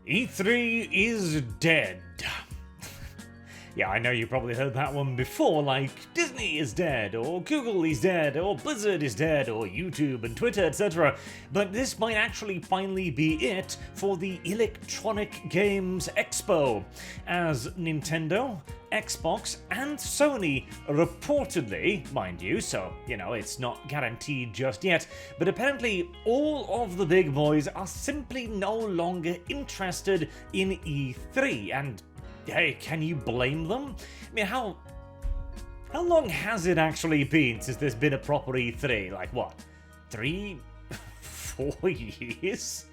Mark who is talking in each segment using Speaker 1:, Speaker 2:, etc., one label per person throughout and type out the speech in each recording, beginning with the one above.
Speaker 1: E3 is dead. Yeah, I know you probably heard that one before, like Disney is dead, or Google is dead, or Blizzard is dead, or YouTube and Twitter, etc. But this might actually finally be it for the Electronic Games Expo, as Nintendo, Xbox, and Sony reportedly, mind you, so, it's not guaranteed just yet, but apparently all of the big boys are simply no longer interested in E3, and hey, can you blame them? I mean, how long has it actually been since there's been a proper E3? Like, what? 3? 4 years?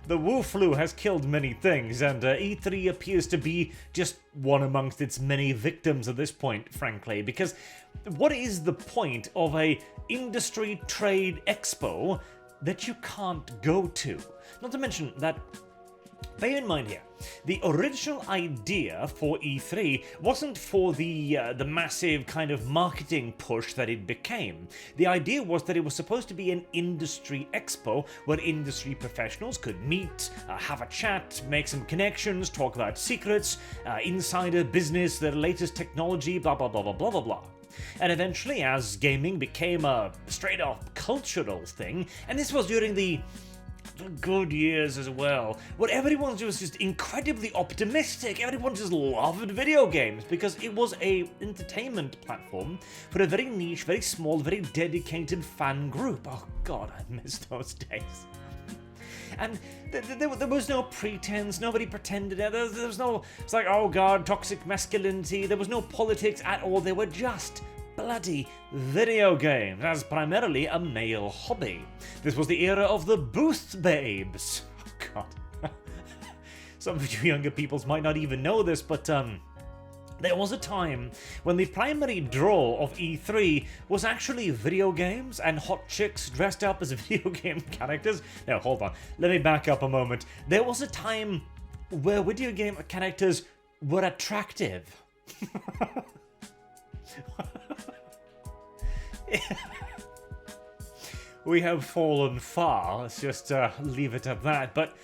Speaker 1: The Wu flu has killed many things, and E3 appears to be just one amongst its many victims at this point, frankly, because what is the point of a industry trade expo that you can't go to? Not to mention that, bear in mind here, the original idea for E3 wasn't for the massive kind of marketing push that it became. The idea was that it was supposed to be an industry expo where industry professionals could meet, have a chat, make some connections, talk about secrets, insider business, the latest technology, blah blah blah blah blah blah blah. And eventually, as gaming became a straight-up cultural thing, and this was during the good years as well, where everyone was just incredibly optimistic. Everyone just loved video games because it was a entertainment platform for a very niche, very small, very dedicated fan group. Oh god, I miss those days. And there was no pretense, nobody pretended. There was no, it's like, oh god, toxic masculinity. There was no politics at all. They were just bloody video games as primarily a male hobby. This was the era of the booth babes. Oh god. Some of you younger peoples might not even know this, but there was a time when the primary draw of E3 was actually video games and hot chicks dressed up as video game characters. Now, hold on. Let me back up a moment. There was a time where video game characters were attractive. We have fallen far, let's just leave it at that, but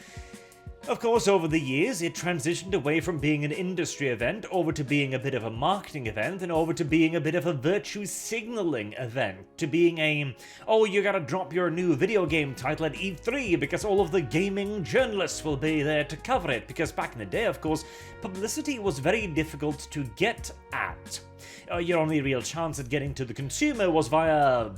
Speaker 1: of course over the years it transitioned away from being an industry event over to being a bit of a marketing event and over to being a bit of a virtue signaling event, to being a, oh, you gotta drop your new video game title at E3 because all of the gaming journalists will be there to cover it, because back in the day, of course, publicity was very difficult to get at. Your only real chance at getting to the consumer was via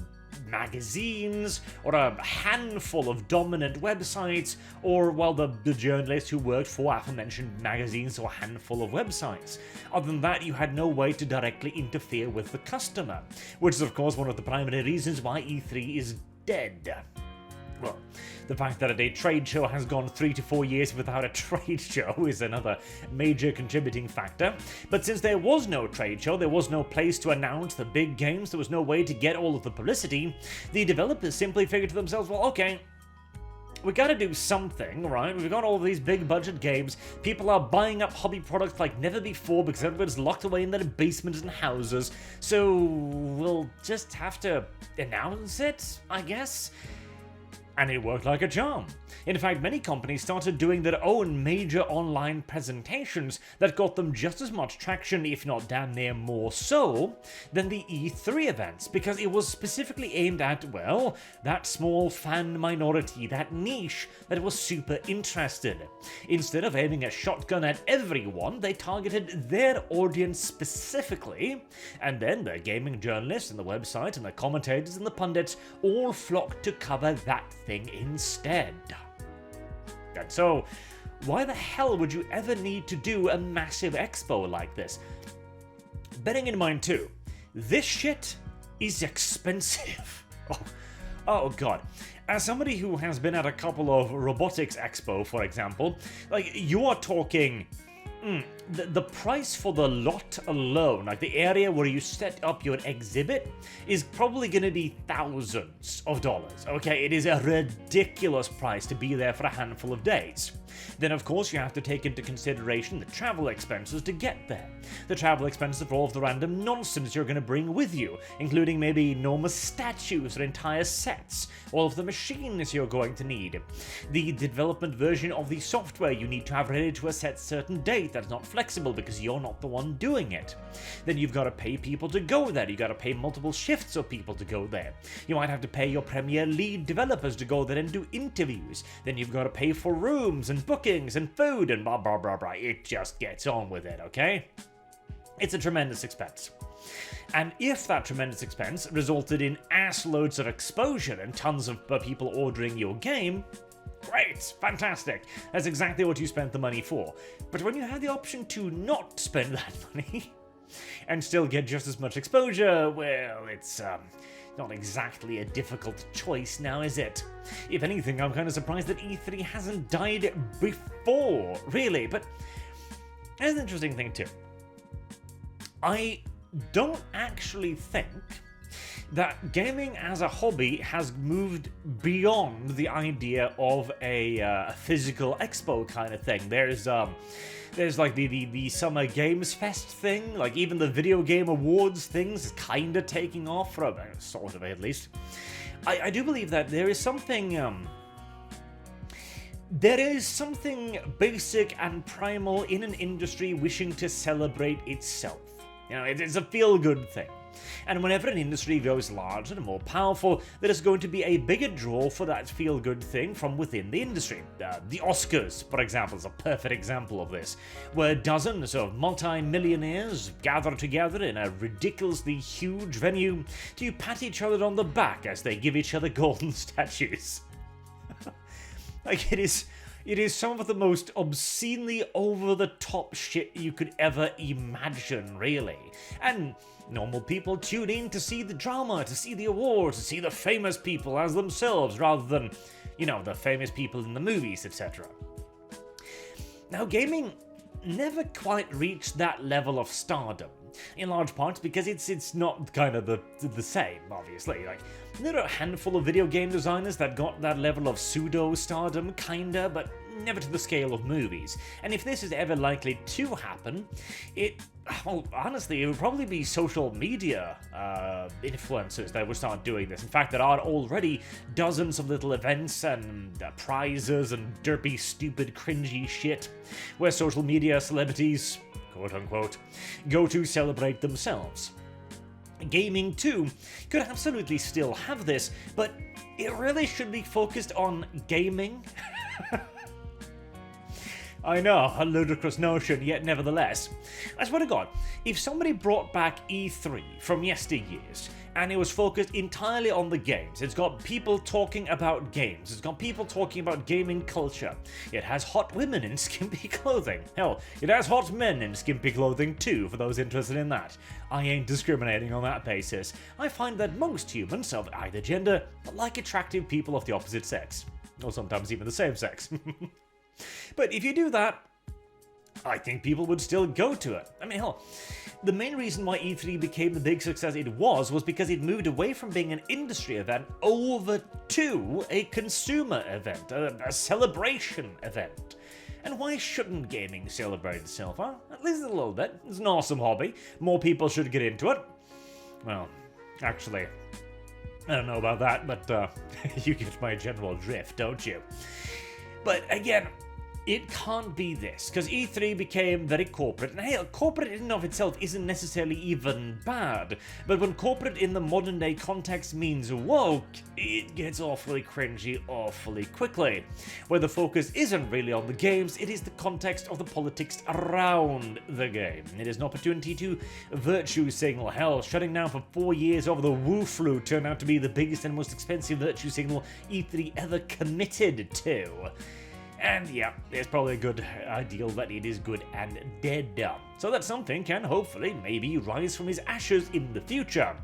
Speaker 1: magazines or a handful of dominant websites, or, well, the journalists who worked for aforementioned magazines or a handful of websites. Other than that, you had no way to directly interfere with the customer, which is of course one of the primary reasons why E3 is dead. Well, the fact that a trade show has gone 3 to 4 years without a trade show is another major contributing factor. But since there was no trade show, there was no place to announce the big games, there was no way to get all of the publicity, the developers simply figured to themselves, well, okay, we gotta do something, right? We've got all these big budget games, people are buying up hobby products like never before because everybody's locked away in their basements and houses, so we'll just have to announce it, I guess? And it worked like a charm. In fact, many companies started doing their own major online presentations that got them just as much traction, if not damn near more so, than the E3 events, because it was specifically aimed at, well, that small fan minority, that niche that was super interested. Instead of aiming a shotgun at everyone, they targeted their audience specifically, and then the gaming journalists and the website and the commentators and the pundits all flocked to cover that thing instead. And so, why the hell would you ever need to do a massive expo like this? Bearing in mind too, this shit is expensive. Oh god. As somebody who has been at a couple of robotics expo, for example, like, you are talking the price for the lot alone, like the area where you set up your exhibit, is probably going to be thousands of dollars, okay? It is a ridiculous price to be there for a handful of days. Then, of course, you have to take into consideration the travel expenses to get there. The travel expenses for all of the random nonsense you're going to bring with you, including maybe enormous statues or entire sets, all of the machines you're going to need, the development version of the software you need to have ready to a set certain date that's not flexible because you're not the one doing it. Then you've got to pay people to go there. You've got to pay multiple shifts of people to go there. You might have to pay your premier lead developers to go there and do interviews. Then you've got to pay for rooms and bookings and food and blah blah blah blah. It just gets on with it, okay? It's a tremendous expense. And if that tremendous expense resulted in ass loads of exposure and tons of people ordering your game, great, fantastic. That's exactly what you spent the money for. But when you have the option to not spend that money and still get just as much exposure, well, it's not exactly a difficult choice now, is it? If anything, I'm kind of surprised that E3 hasn't died before, really. But there's an interesting thing too. I don't actually think that gaming as a hobby has moved beyond the idea of a physical expo kind of thing. There's like the Summer Games Fest thing, like even the Video Game Awards things is kind of taking off, from sort of at least. I do believe that there is something basic and primal in an industry wishing to celebrate itself. You know, it's a feel-good thing. And whenever an industry goes larger and more powerful, there is going to be a bigger draw for that feel-good thing from within the industry. The Oscars, for example, is a perfect example of this, where dozens of multi-millionaires gather together in a ridiculously huge venue to pat each other on the back as they give each other golden statues. Like, it is some of the most obscenely over-the-top shit you could ever imagine, really. And normal people tune in to see the drama, to see the awards, to see the famous people as themselves, rather than, you know, the famous people in the movies, etc. Now, gaming never quite reached that level of stardom, in large part because it's not kind of the same, obviously. Like, there are a handful of video game designers that got that level of pseudo-stardom, kinda, but never to the scale of movies. And if this is ever likely to happen, honestly, it would probably be social media influencers that would start doing this. In fact, there are already dozens of little events and prizes and derpy, stupid, cringy shit where social media celebrities, quote-unquote, go to celebrate themselves. Gaming, too, could absolutely still have this, but it really should be focused on gaming. I know, a ludicrous notion, yet nevertheless. I swear to God, if somebody brought back E3 from yesteryears, and it was focused entirely on the games, it's got people talking about games, it's got people talking about gaming culture, it has hot women in skimpy clothing, hell, it has hot men in skimpy clothing too, for those interested in that. I ain't discriminating on that basis. I find that most humans of either gender like attractive people of the opposite sex, or sometimes even the same sex. But if you do that, I think people would still go to it. I mean, hell, the main reason why E3 became the big success it was because it moved away from being an industry event over to a consumer event, a celebration event. And why shouldn't gaming celebrate itself, huh? At least a little bit. It's an awesome hobby. More people should get into it. Well, actually, I don't know about that, but you get my general drift, don't you? But again, it can't be this, because E3 became very corporate, and hey, corporate in and of itself isn't necessarily even bad, but when corporate in the modern day context means woke, it gets awfully cringy awfully quickly. Where the focus isn't really on the games, it is the context of the politics around the game. It is an opportunity to virtue signal. Hell, shutting down for 4 years over the Wu flu turned out to be the biggest and most expensive virtue signal E3 ever committed to. And yeah, there's probably a good ideal that it is good and dead. So that something can hopefully maybe rise from his ashes in the future,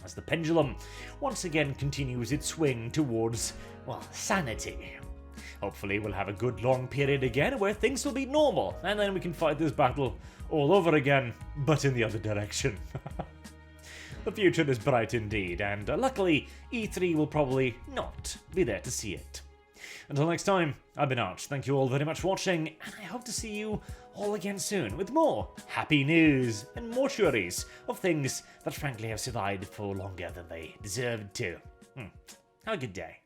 Speaker 1: as the pendulum once again continues its swing towards, well, sanity. Hopefully we'll have a good long period again where things will be normal, and then we can fight this battle all over again, but in the other direction. The future is bright indeed, and luckily E3 will probably not be there to see it. Until next time, I've been Arch. Thank you all very much for watching, and I hope to see you all again soon with more happy news and mortuaries of things that frankly have survived for longer than they deserved to. Have a good day.